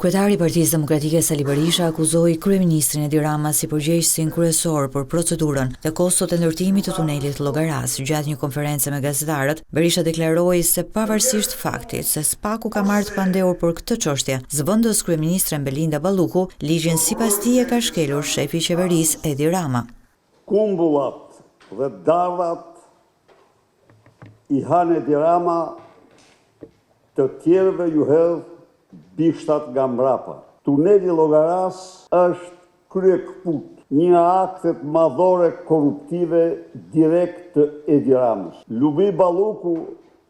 Kryetari i Partisë Demokratike Sali Berisha akuzoi kryeministrin Edi Rama si përgjegjësin kryesor për procedurën dhe kostot e ndërtimit të tunelit Llogaras. Gjatë një konferencë me gazetarët, Berisha deklaroi se pavarësisht faktit se SPAK-u ka marrë të pandehur për këtë çështje, zëvendës kryeministren Belinda Balluku, ligjin sipas tij e ka shkelur shefi i qeverisë Edi Rama. Kumbullat dhe dardhat i han Edi Rama, të tjerëve ju hedh bishtat nga mbrapa. Tuneli Llogaras është kryekput një nga aktet madhore korruptive direkt të Edi Ramës. Lubi Balluku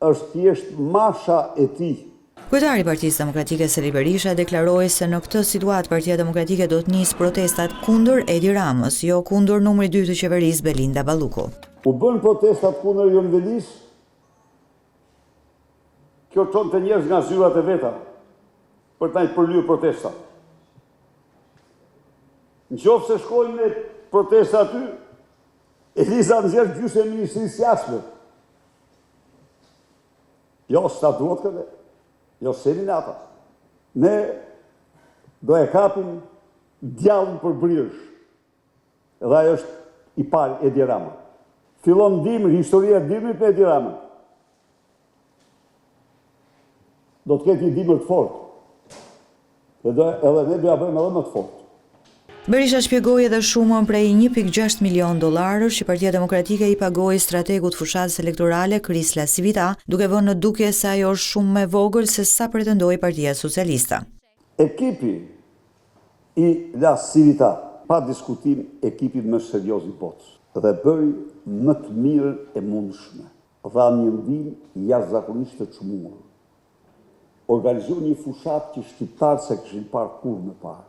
është thjesht masha e tij. Kryetari i Partisë Demokratike Sali Berisha deklaroi se në këtë situatë Partia Demokratike do të nisë protestat kundër Edi Ramës, jo kundër numri 2 të qeverisë Belinda Balluku. U bën protestat kundër Jon Velis. Kjo çon të njerëz nga zyrat e veta për ta përlyer protesta. Nëse shkojnë në protesta aty, Eliza nxjerr gjysmë e Ministrisë së Jashtme. Jo statuat këtë, jo seminata. Ne do e kapim djallin për brirësh. Edhe ajo është i parë Edi Rama. Fillon dimri, historia e dimrit me Edi Rama. Do të ketë një dimër të fortë. Edhe ne do ja bëjmë edhe më të fortë. Berisha shpjegoi edhe shumën prej 1.6 milion dollarësh që Partia Demokratike i pagoi strategut fushatës elektorale Krisla Civita, duke vënë në dukje se ajo është shumë më vogël se sa pretendoi Partia Socialiste. Ekipi i La Civita, pa diskutim, ekipi më serioz i botës dhe bëri më të mirën e mundshme. Dha një ndihmë jashtëzakonisht të çmuar. Organizoi një fushatë që shqiptarët se kishin parë kurrë më parë.